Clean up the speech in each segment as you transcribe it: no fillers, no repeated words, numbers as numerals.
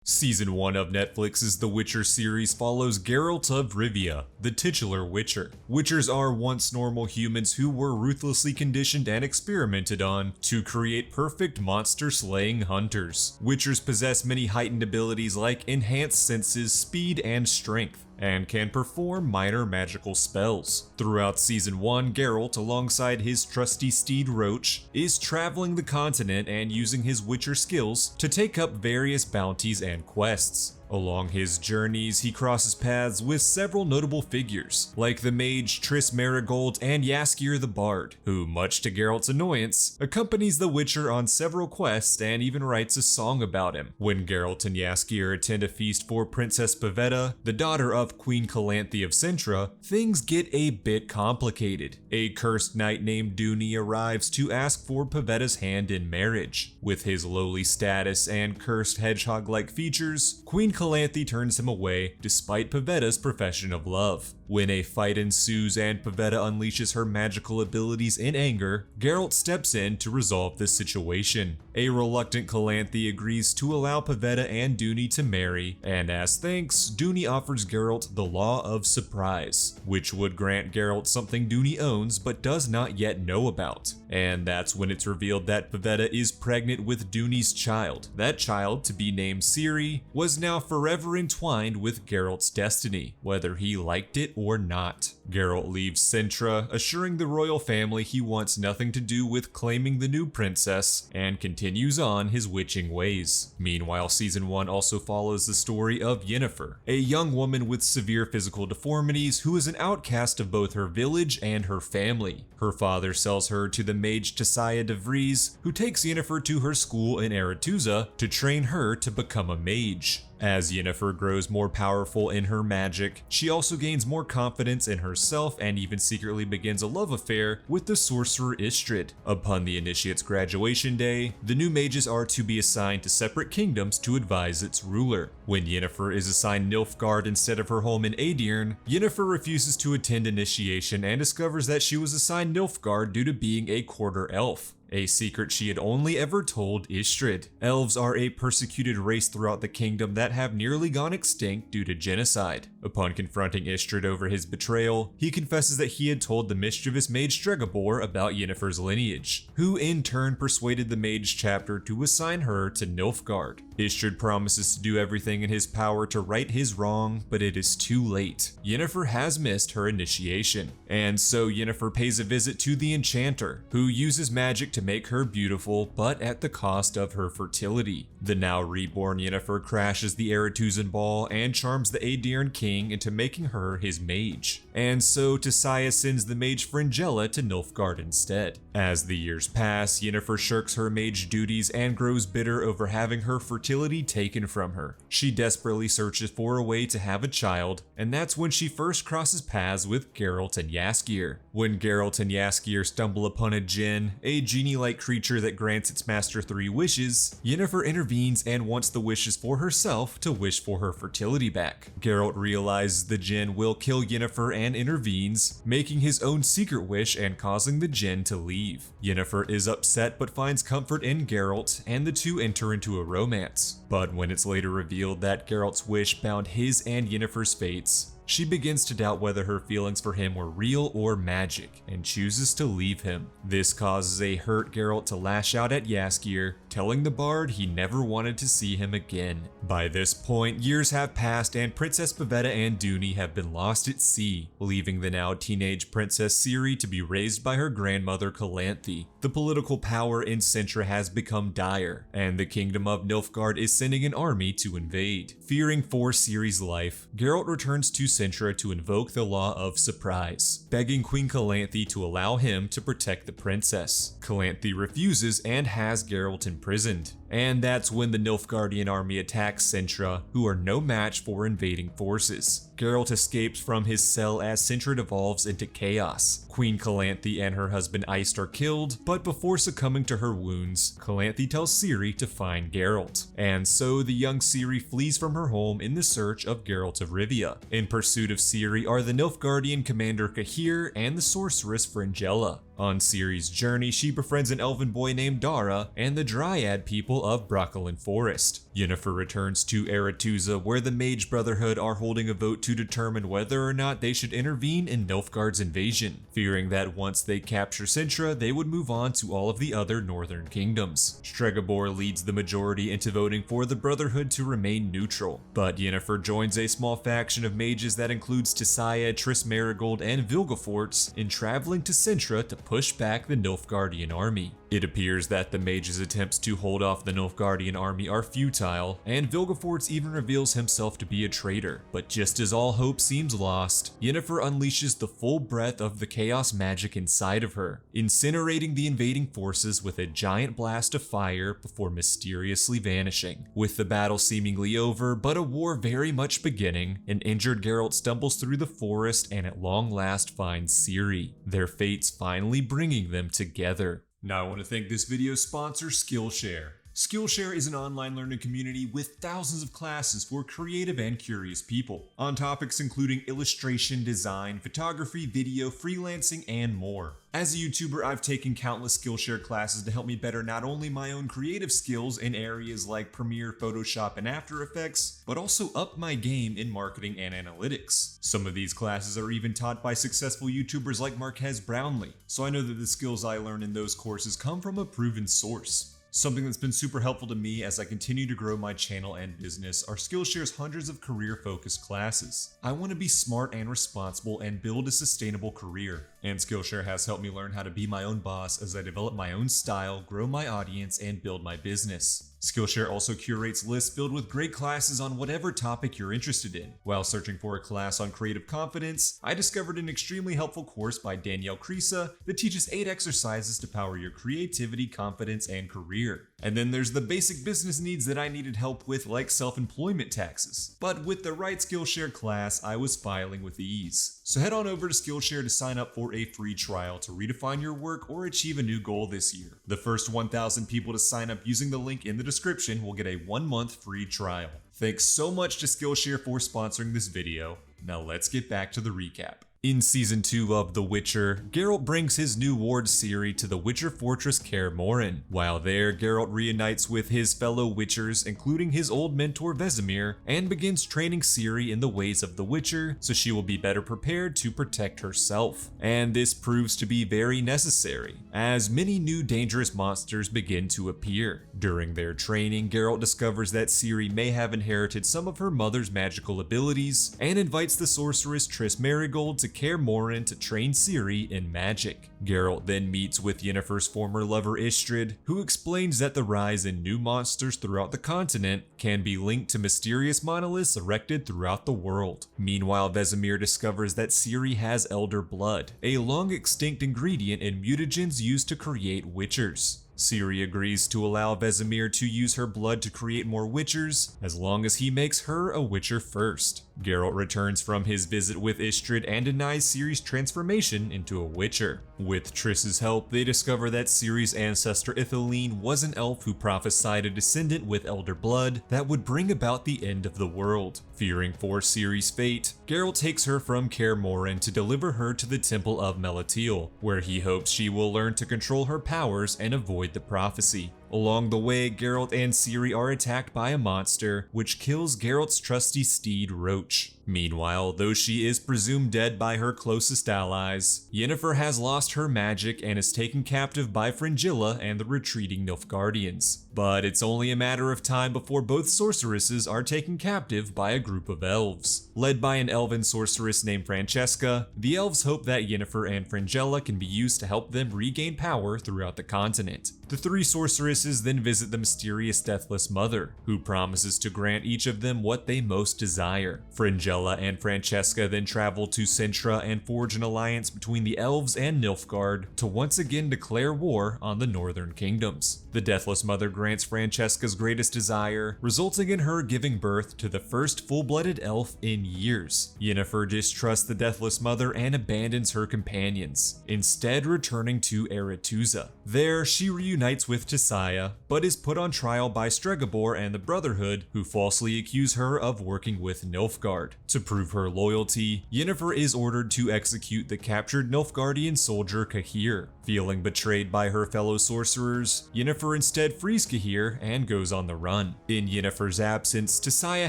Season 1 of Netflix's The Witcher series follows Geralt of Rivia, the titular Witcher. Witchers are once normal humans who were ruthlessly conditioned and experimented on to create perfect monster-slaying hunters. Witchers possess many heightened abilities like enhanced senses, speed, and strength, and can perform minor magical spells. Throughout Season 1, Geralt, alongside his trusty steed Roach, is traveling the continent and using his Witcher skills to take up various bounties and quests. Along his journeys, he crosses paths with several notable figures, like the mage Triss Merigold and Jaskier the Bard, who, much to Geralt's annoyance, accompanies the Witcher on several quests and even writes a song about him. When Geralt and Jaskier attend a feast for Princess Pavetta, the daughter of Queen Calanthe of Cintra, things get a bit complicated. A cursed knight named Duny arrives to ask for Pavetta's hand in marriage. With his lowly status and cursed hedgehog-like features, Queen Calanthe turns him away despite Pavetta's profession of love. When a fight ensues and Pavetta unleashes her magical abilities in anger, Geralt steps in to resolve this situation. A reluctant Calanthe agrees to allow Pavetta and Duny to marry, and as thanks, Duny offers Geralt the Law of Surprise, which would grant Geralt something Duny owns but does not yet know about. And that's when it's revealed that Pavetta is pregnant with Duny's child. That child, to be named Ciri, was now forever entwined with Geralt's destiny, whether he liked it or not. Geralt leaves Cintra, assuring the royal family he wants nothing to do with claiming the new princess, and continues on his witching ways. Meanwhile, Season 1 also follows the story of Yennefer, a young woman with severe physical deformities who is an outcast of both her village and her family. Her father sells her to the mage Tissaia de Vries, who takes Yennefer to her school in Aretuza to train her to become a mage. As Yennefer grows more powerful in her magic, she also gains more confidence in herself and even secretly begins a love affair with the sorcerer Istredd. Upon the initiate's graduation day, the new mages are to be assigned to separate kingdoms to advise its ruler. When Yennefer is assigned Nilfgaard instead of her home in Aedirn, Yennefer refuses to attend initiation and discovers that she was assigned Nilfgaard due to being a quarter elf, a secret she had only ever told Istredd. Elves are a persecuted race throughout the kingdom that have nearly gone extinct due to genocide. Upon confronting Istredd over his betrayal, he confesses that he had told the mischievous mage Stregobor about Yennefer's lineage, who in turn persuaded the mage chapter to assign her to Nilfgaard. Istredd promises to do everything in his power to right his wrong, but it is too late. Yennefer has missed her initiation, and so Yennefer pays a visit to the enchanter, who uses magic to make her beautiful, but at the cost of her fertility. The now reborn Yennefer crashes the Aretuzan ball and charms the Aedirn king into making her his mage. And so Tissaia sends the mage Fringilla to Nilfgaard instead. As the years pass, Yennefer shirks her mage duties and grows bitter over having her fertility taken from her. She desperately searches for a way to have a child, and that's when she first crosses paths with Geralt and Jaskier. When Geralt and Jaskier stumble upon a djinn, a genie-like creature that grants its master 3 wishes, Yennefer intervenes and wants the wishes for herself to wish for her fertility back. Geralt realizes the djinn will kill Yennefer and intervenes, making his own secret wish and causing the djinn to leave. Yennefer is upset but finds comfort in Geralt, and the two enter into a romance. But when it's later revealed that Geralt's wish bound his and Yennefer's fates, she begins to doubt whether her feelings for him were real or magic, and chooses to leave him. This causes a hurt Geralt to lash out at Jaskier, telling the bard he never wanted to see him again. By this point, years have passed and Princess Pavetta and Duny have been lost at sea, leaving the now teenage Princess Ciri to be raised by her grandmother Calanthe. The political power in Cintra has become dire, and the kingdom of Nilfgaard is sending an army to invade. Fearing for Ciri's life, Geralt returns to Cintra to invoke the Law of Surprise, begging Queen Calanthe to allow him to protect the princess. Calanthe refuses and has Geralt imprisoned. And that's when the Nilfgaardian army attacks Cintra, who are no match for invading forces. Geralt escapes from his cell as Cintra devolves into chaos. Queen Calanthe and her husband Iced are killed, but before succumbing to her wounds, Calanthe tells Ciri to find Geralt. And so the young Ciri flees from her home in the search of Geralt of Rivia. In pursuit of Ciri are the Nilfgaardian commander Cahir and the sorceress Fringilla. On Ciri's journey, she befriends an elven boy named Dara and the Dryad people of Broccolin Forest. Yennefer returns to Aretuza, where the Mage Brotherhood are holding a vote to determine whether or not they should intervene in Nilfgaard's invasion, fearing that once they capture Cintra, they would move on to all of the other northern kingdoms. Stregobor leads the majority into voting for the Brotherhood to remain neutral, but Yennefer joins a small faction of mages that includes Tissaia, Triss Merigold, and Vilgefortz in traveling to Cintra to push back the Nilfgaardian army. It appears that the mages' attempts to hold off the Nilfgaardian army are futile, and Vilgefortz even reveals himself to be a traitor. But just as all hope seems lost, Yennefer unleashes the full breadth of the chaos magic inside of her, incinerating the invading forces with a giant blast of fire before mysteriously vanishing. With the battle seemingly over, but a war very much beginning, an injured Geralt stumbles through the forest and at long last finds Ciri, their fates finally bringing them together. Now I want to thank this video's sponsor, Skillshare. Skillshare is an online learning community with thousands of classes for creative and curious people, on topics including illustration, design, photography, video, freelancing, and more. As a YouTuber, I've taken countless Skillshare classes to help me better not only my own creative skills in areas like Premiere, Photoshop, and After Effects, but also up my game in marketing and analytics. Some of these classes are even taught by successful YouTubers like Marquez Brownlee, so I know that the skills I learn in those courses come from a proven source. Something that's been super helpful to me as I continue to grow my channel and business are Skillshare's hundreds of career-focused classes. I want to be smart and responsible and build a sustainable career, and Skillshare has helped me learn how to be my own boss as I develop my own style, grow my audience, and build my business. Skillshare also curates lists filled with great classes on whatever topic you're interested in. While searching for a class on creative confidence, I discovered an extremely helpful course by Danielle Creasa that teaches 8 exercises to power your creativity, confidence, and career. And then there's the basic business needs that I needed help with, like self-employment taxes. But with the right Skillshare class, I was filing with ease. So head on over to Skillshare to sign up for a free trial to redefine your work or achieve a new goal this year. The first 1,000 people to sign up using the link in the description will get a 1-month free trial. Thanks so much to Skillshare for sponsoring this video. Now let's get back to the recap. In Season 2 of The Witcher, Geralt brings his new ward Ciri to the Witcher fortress Kaer Morhen. While there, Geralt reunites with his fellow Witchers, including his old mentor Vesemir, and begins training Ciri in the ways of the Witcher so she will be better prepared to protect herself. And this proves to be very necessary, as many new dangerous monsters begin to appear. During their training, Geralt discovers that Ciri may have inherited some of her mother's magical abilities, and invites the sorceress Triss Merigold to Kaer Morhen to train Ciri in magic. Geralt then meets with Yennefer's former lover Istredd, who explains that the rise in new monsters throughout the continent can be linked to mysterious monoliths erected throughout the world. Meanwhile, Vesemir discovers that Ciri has elder blood, a long extinct ingredient in mutagens used to create witchers. Ciri agrees to allow Vesemir to use her blood to create more witchers, as long as he makes her a witcher first. Geralt returns from his visit with Istredd and denies Ciri's transformation into a witcher. With Triss's help, they discover that Ciri's ancestor Ithilien was an elf who prophesied a descendant with elder blood that would bring about the end of the world. Fearing for Ciri's fate, Geralt takes her from Kaer Morhen to deliver her to the Temple of Melitiel, where he hopes she will learn to control her powers and avoid the prophecy. Along the way, Geralt and Ciri are attacked by a monster, which kills Geralt's trusty steed Roach. Meanwhile, though she is presumed dead by her closest allies, Yennefer has lost her magic and is taken captive by Fringilla and the retreating Nilfgaardians. But it's only a matter of time before both sorceresses are taken captive by a group of elves. Led by an elven sorceress named Francesca, the elves hope that Yennefer and Fringilla can be used to help them regain power throughout the continent. The 3 sorceresses then visit the mysterious Deathless Mother, who promises to grant each of them what they most desire. Fringilla and Francesca then travel to Cintra and forge an alliance between the elves and Nilfgaard to once again declare war on the northern kingdoms. The Deathless Mother grants Francesca's greatest desire, resulting in her giving birth to the first full-blooded elf in years. Yennefer distrusts the Deathless Mother and abandons her companions, instead returning to Aretuza. There, she reunites reunites with Tissaia, but is put on trial by Stregobor and the Brotherhood, who falsely accuse her of working with Nilfgaard. To prove her loyalty, Yennefer is ordered to execute the captured Nilfgaardian soldier Cahir. Feeling betrayed by her fellow sorcerers, Yennefer instead frees Cahir and goes on the run. In Yennefer's absence, Tissaia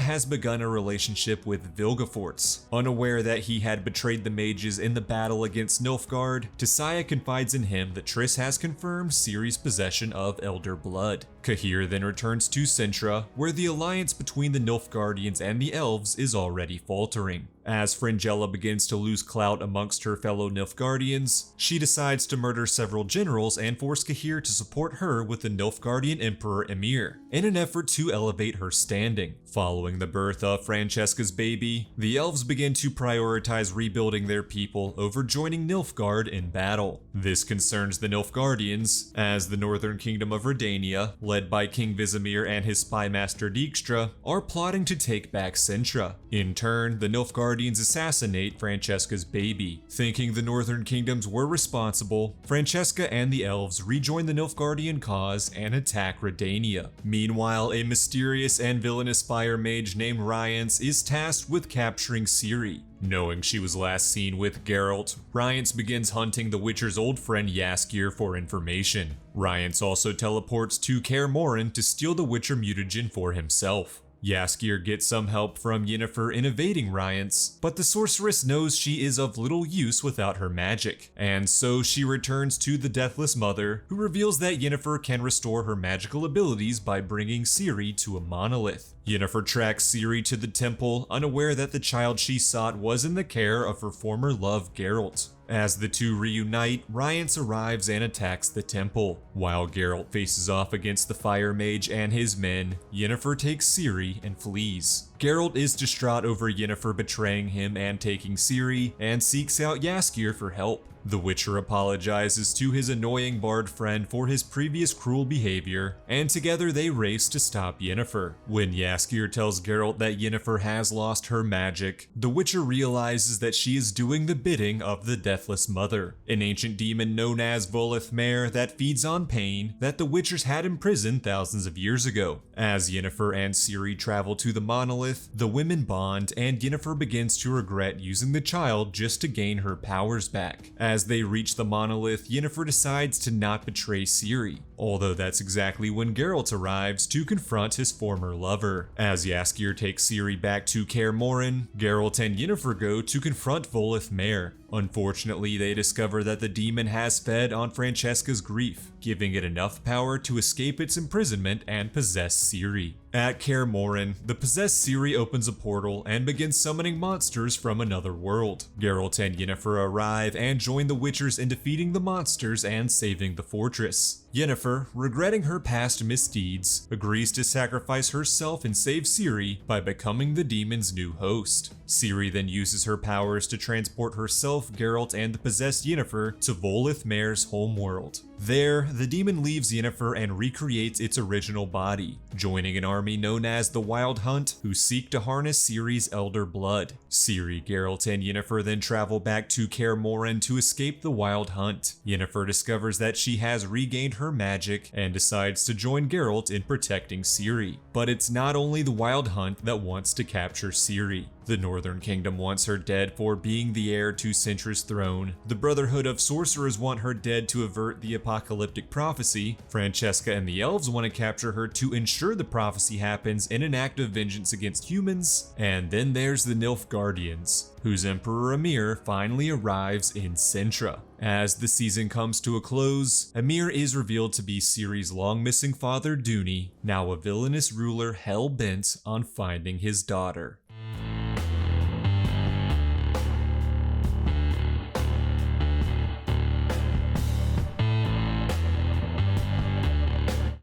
has begun a relationship with Vilgefortz. Unaware that he had betrayed the mages in the battle against Nilfgaard, Tissaia confides in him that Triss has confirmed Ciri's possession of Elder Blood. Cahir then returns to Cintra, where the alliance between the Nilfgaardians and the elves is already faltering. As Fringilla begins to lose clout amongst her fellow Nilfgaardians, she decides to murder several generals and force Cahir to support her with the Nilfgaardian Emperor Emhyr, in an effort to elevate her standing. Following the birth of Francesca's baby, the elves begin to prioritize rebuilding their people over joining Nilfgaard in battle. This concerns the Nilfgaardians, as the northern kingdom of Redania, led by King Vizimir and his spy master Dijkstra, are plotting to take back Cintra. In turn, the Nilfgaardians assassinate Francesca's baby. Thinking the northern kingdoms were responsible, Francesca and the elves rejoin the Nilfgaardian cause and attack Redania. Meanwhile, a mysterious and villainous fire mage named Rience is tasked with capturing Ciri. Knowing she was last seen with Geralt, Rience begins hunting the Witcher's old friend Jaskier for information. Rience also teleports to Kaer Morhen to steal the Witcher mutagen for himself. Jaskier gets some help from Yennefer in evading Rience, but the sorceress knows she is of little use without her magic, and so she returns to the Deathless Mother, who reveals that Yennefer can restore her magical abilities by bringing Ciri to a monolith. Yennefer tracks Ciri to the temple, unaware that the child she sought was in the care of her former love Geralt. As the two reunite, Rience arrives and attacks the temple. While Geralt faces off against the fire mage and his men, Yennefer takes Ciri and flees. Geralt is distraught over Yennefer betraying him and taking Ciri, and seeks out Jaskier for help. The Witcher apologizes to his annoying bard friend for his previous cruel behavior, and together they race to stop Yennefer. When Jaskier tells Geralt that Yennefer has lost her magic, the Witcher realizes that she is doing the bidding of the Deathless Mother, an ancient demon known as Voleth-Mare that feeds on pain that the Witchers had imprisoned thousands of years ago. As Yennefer and Ciri travel to the monolith, the women bond, and Yennefer begins to regret using the child just to gain her powers back. As they reach the monolith, Yennefer decides to not betray Ciri, although that's exactly when Geralt arrives to confront his former lover. As Jaskier takes Ciri back to Kaer Morhen, Geralt and Yennefer go to confront Voleth-Mare. Unfortunately, they discover that the demon has fed on Francesca's grief, giving it enough power to escape its imprisonment and possess Ciri. At Kaer Morhen, the possessed Ciri opens a portal and begins summoning monsters from another world. Geralt and Yennefer arrive and join the Witchers in defeating the monsters and saving the fortress. Yennefer, regretting her past misdeeds, agrees to sacrifice herself and save Ciri by becoming the demon's new host. Ciri then uses her powers to transport herself, Geralt, and the possessed Yennefer to Voleth-Mare's homeworld. There, the demon leaves Yennefer and recreates its original body, joining an army known as the Wild Hunt, who seek to harness Ciri's elder blood. Ciri, Geralt, and Yennefer then travel back to Kaer Morhen to escape the Wild Hunt. Yennefer discovers that she has regained her magic and decides to join Geralt in protecting Ciri. But it's not only the Wild Hunt that wants to capture Ciri. The Northern Kingdom wants her dead for being the heir to Cintra's throne. The Brotherhood of Sorcerers want her dead to avert the apocalyptic prophecy. Francesca and the elves want to capture her to ensure the prophecy happens in an act of vengeance against humans. And then there's the Nilfgaardians, whose Emperor Emhyr finally arrives in Cintra. As the season comes to a close, Emhyr is revealed to be Ciri's long-missing father Duny, now a villainous ruler hell-bent on finding his daughter.